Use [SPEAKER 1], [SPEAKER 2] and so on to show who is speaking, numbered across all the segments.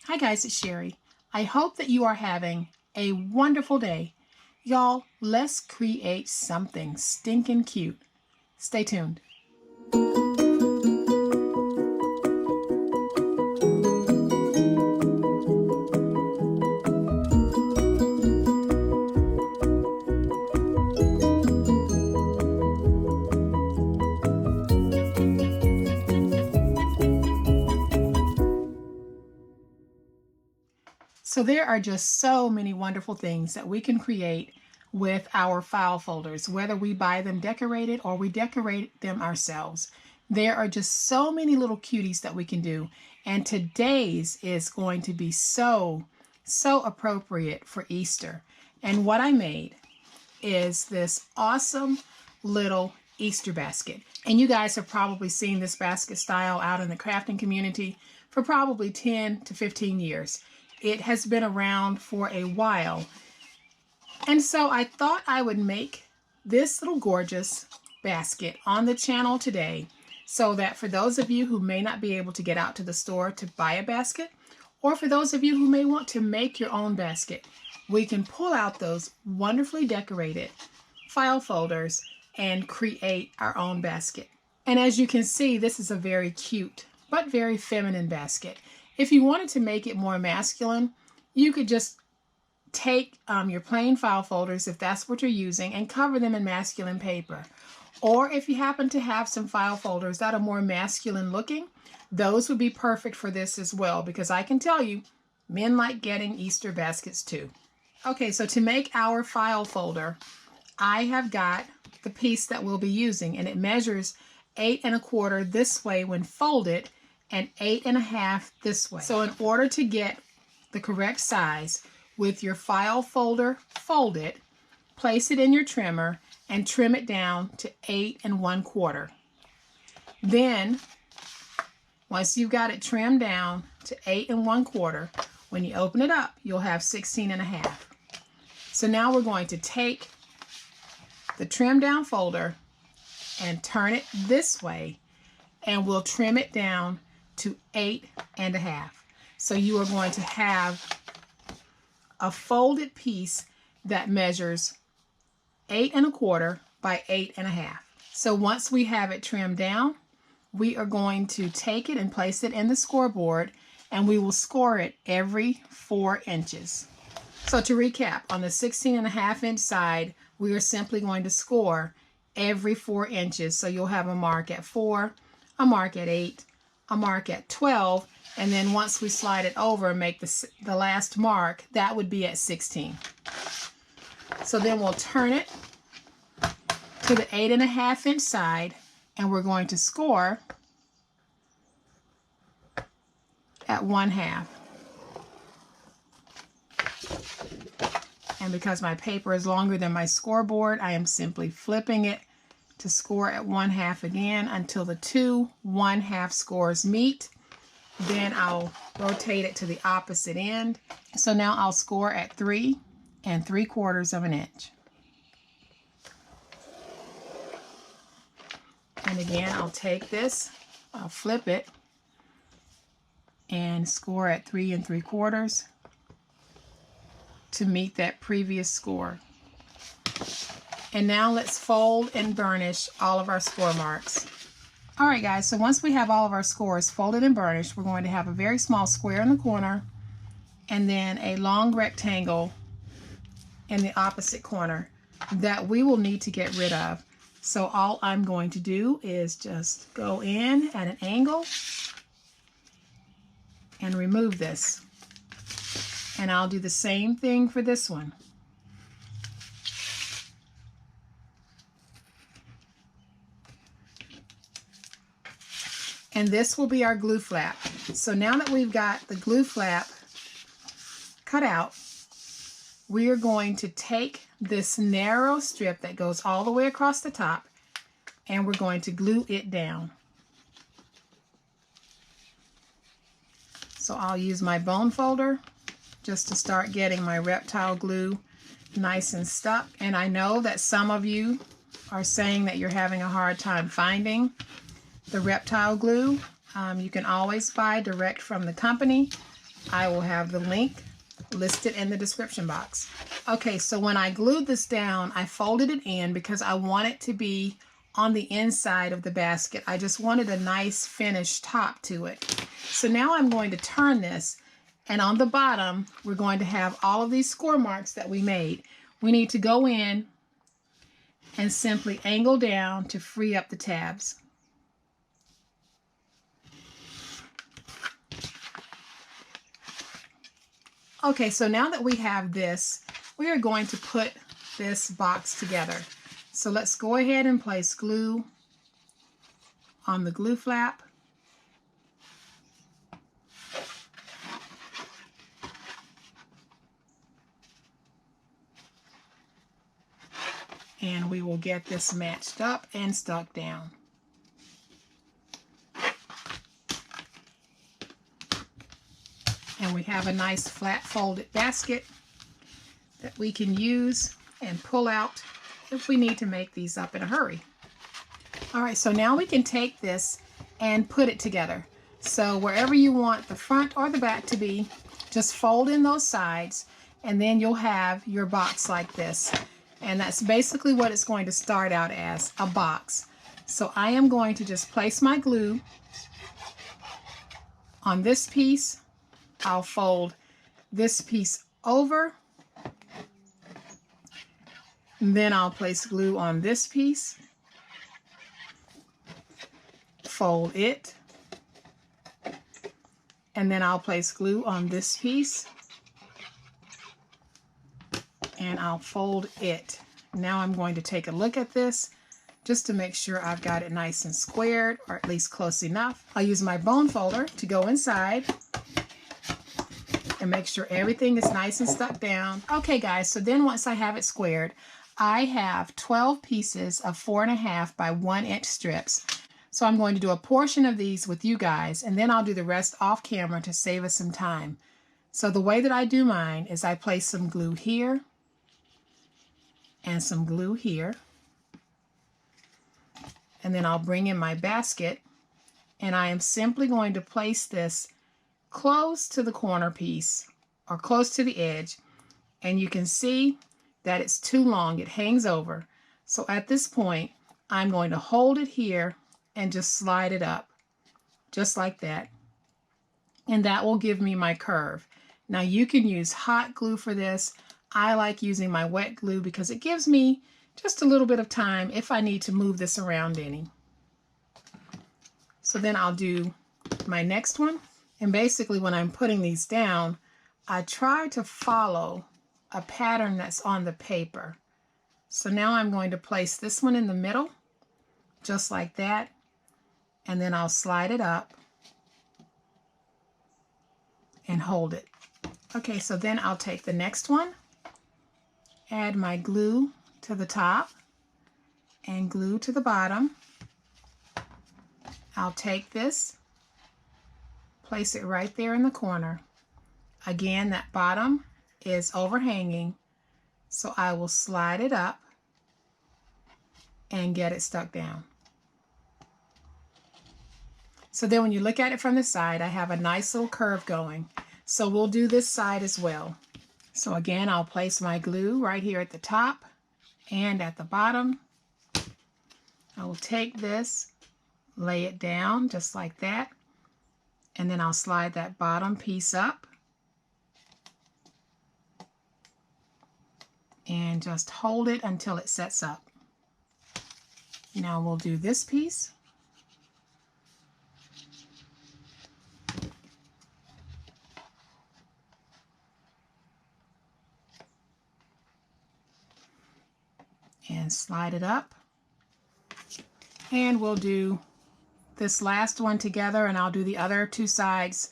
[SPEAKER 1] Hi guys, it's Sherry. I hope that you are having a wonderful day. Y'all, let's create something stinking cute. Stay tuned. So there are just so many wonderful things that we can create with our file folders, whether we buy them decorated or we decorate them ourselves. There are just so many little cuties that we can do. And today's is going to be so appropriate for Easter. And what I made is this awesome little Easter basket. And you guys have probably seen this basket style out in the crafting community for probably 10 to 15 years. It has been around for a while. And so I thought I would make this little gorgeous basket on the channel today so that for those of you who may not be able to get out to the store to buy a basket, or for those of you who may want to make your own basket, we can pull out those wonderfully decorated file folders and create our own basket. And as you can see, this is a very cute but very feminine basket. If you wanted to make it more masculine, you could just take your plain file folders, if that's what you're using, and cover them in masculine paper. Or if you happen to have some file folders that are more masculine looking, those would be perfect for this as well, because I can tell you, men like getting Easter baskets too. Okay, so to make our file folder, I have got the piece that we'll be using, and it measures 8 1/4 this way when folded, and 8 1/2 this way. So in order to get the correct size with your file folder folded, place it in your trimmer and trim it down to 8 1/4. Then, once you've got it trimmed down to 8 1/4, when you open it up, you'll have 16 1/2. So now we're going to take the trim down folder and turn it this way, and we'll trim it down to 8 1/2. So you are going to have a folded piece that measures 8 1/4 by 8 1/2. So once we have it trimmed down, we are going to take it and place it in the scoreboard, and we will score it every 4 inches. So to recap, on the 16 1/2 inch side, we are simply going to score every 4 inches. So you'll have a mark at 4, a mark at 8, a mark at 12, and then once we slide it over and make the last mark, that would be at 16. So then we'll turn it to the 8 1/2 inch side, and we're going to score at 1/2. And because my paper is longer than my scoreboard, I am simply flipping it to score at 1/2 again until the two 1/2 scores meet. Then I'll rotate it to the opposite end. So now I'll score at 3 3/4 inch. And again, I'll take this, I'll flip it, and score at 3 3/4 to meet that previous score. And now let's fold and burnish all of our score marks. All right, guys, so once we have all of our scores folded and burnished, we're going to have a very small square in the corner and then a long rectangle in the opposite corner that we will need to get rid of. So all I'm going to do is just go in at an angle and remove this. And I'll do the same thing for this one. And this will be our glue flap. So now that we've got the glue flap cut out, we are going to take this narrow strip that goes all the way across the top, and we're going to glue it down. So I'll use my bone folder just to start getting my Reptile Glue nice and stuck. And I know that some of you are saying that you're having a hard time finding the Reptile Glue. You can always buy direct from the company. I will have the link listed in the description box. Okay, so when I glued this down, I folded it in because I want it to be on the inside of the basket. I just wanted a nice finished top to it. So now I'm going to turn this, and on the bottom, we're going to have all of these score marks that we made. We need to go in and simply angle down to free up the tabs. Okay, so now that we have this, we are going to put this box together. So let's go ahead and place glue on the glue flap. And we will get this matched up and stuck down. And we have a nice flat folded basket that we can use and pull out if we need to make these up in a hurry. All right, so now we can take this and put it together. So wherever you want the front or the back to be, just fold in those sides, and then you'll have your box like this. And that's basically what it's going to start out as, a box. So I am going to just place my glue on this piece. I'll fold this piece over. And then I'll place glue on this piece. Fold it. And then I'll place glue on this piece. And I'll fold it. Now I'm going to take a look at this just to make sure I've got it nice and squared, or at least close enough. I'll use my bone folder to go inside and make sure everything is nice and stuck down. Okay guys, so then once I have it squared, I have 12 pieces of 4.5 by 1 inch strips. So I'm going to do a portion of these with you guys, and then I'll do the rest off camera to save us some time. So the way that I do mine is I place some glue here and some glue here. And then I'll bring in my basket, and I am simply going to place this close to the corner piece or close to the edge, and you can see that it's too long. It hangs over. So at this point, I'm going to hold it here and just slide it up just like that, and that will give me my curve. Now you can use hot glue for this. I like using my wet glue because it gives me just a little bit of time if I need to move this around any. So then I'll do my next one. And basically when I'm putting these down, I try to follow a pattern that's on the paper. So now I'm going to place this one in the middle, just like that. And then I'll slide it up and hold it. Okay, so then I'll take the next one, add my glue to the top and glue to the bottom. I'll take this, place it right there in the corner. Again, that bottom is overhanging, so I will slide it up and get it stuck down. So then when you look at it from the side, I have a nice little curve going. So we'll do this side as well. So again, I'll place my glue right here at the top and at the bottom. I will take this, lay it down just like that, and then I'll slide that bottom piece up and just hold it until it sets up. Now we'll do this piece. And slide it up. And we'll do this last one together, and I'll do the other two sides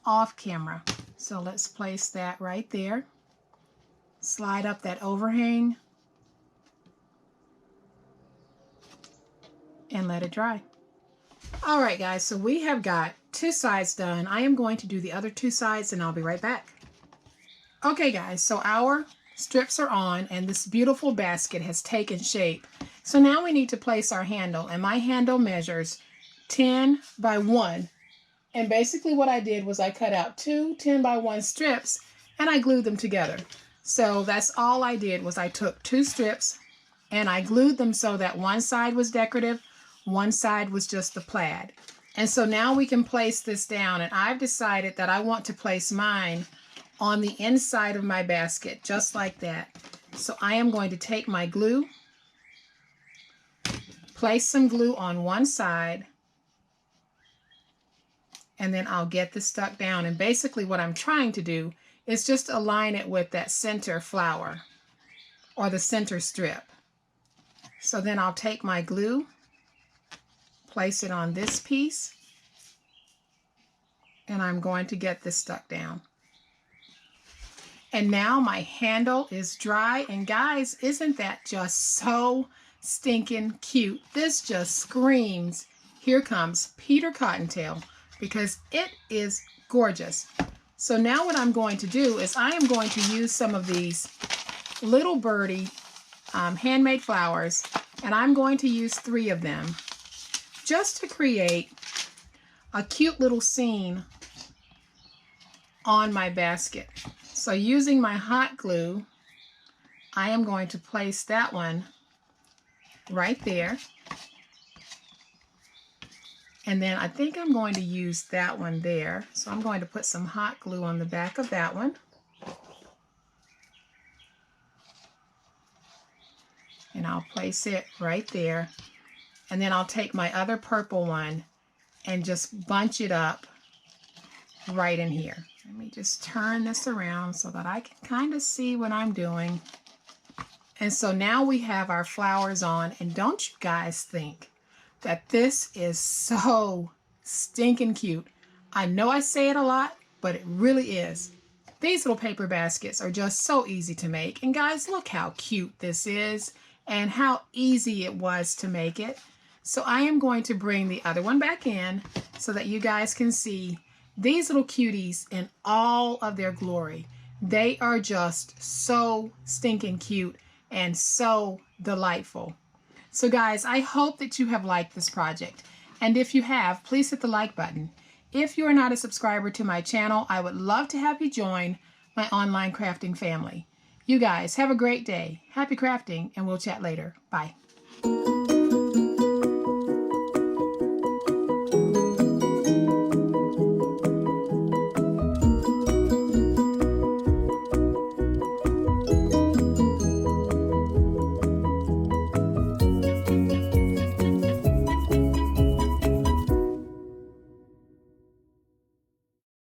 [SPEAKER 1] off camera. So let's place that right there. Slide up that overhang and let it dry. All right, guys, so we have got two sides done. I am going to do the other two sides, and I'll be right back. Okay, guys, so our strips are on, and this beautiful basket has taken shape. So now we need to place our handle, and my handle measures 10 by 1 And basically what I did was I cut out two 10x1 strips and I glued them together. So that's all I did was I took two strips and I glued them so that one side was decorative, one side was just the plaid. And so now we can place this down, and I've decided that I want to place mine on the inside of my basket, just like that. So I am going to take my glue, place some glue on one side, and then I'll get this stuck down. And basically what I'm trying to do is just align it with that center flower or the center strip. So then I'll take my glue, place it on this piece, and I'm going to get this stuck down. And now my handle is dry, and guys, isn't that just so stinking cute? This just screams, here comes Peter Cottontail, because it is gorgeous. So now what I'm going to do is I am going to use some of these little birdie handmade flowers, and I'm going to use 3 of them just to create a cute little scene on my basket. So using my hot glue, I am going to place that one right there. And then I think I'm going to use that one there. So I'm going to put some hot glue on the back of that one. And I'll place it right there. And then I'll take my other purple one and just bunch it up right in here. Let me just turn this around so that I can kind of see what I'm doing. And so now we have our flowers on, and don't you guys think that this is so stinking cute? I know I say it a lot, but it really is. These little paper baskets are just so easy to make. And guys, look how cute this is and how easy it was to make it. So I am going to bring the other one back in so that you guys can see these little cuties in all of their glory. They are just so stinking cute and so delightful. So guys, I hope that you have liked this project. And if you have, please hit the like button. If you are not a subscriber to my channel, I would love to have you join my online crafting family. You guys have a great day. Happy crafting, and we'll chat later. Bye.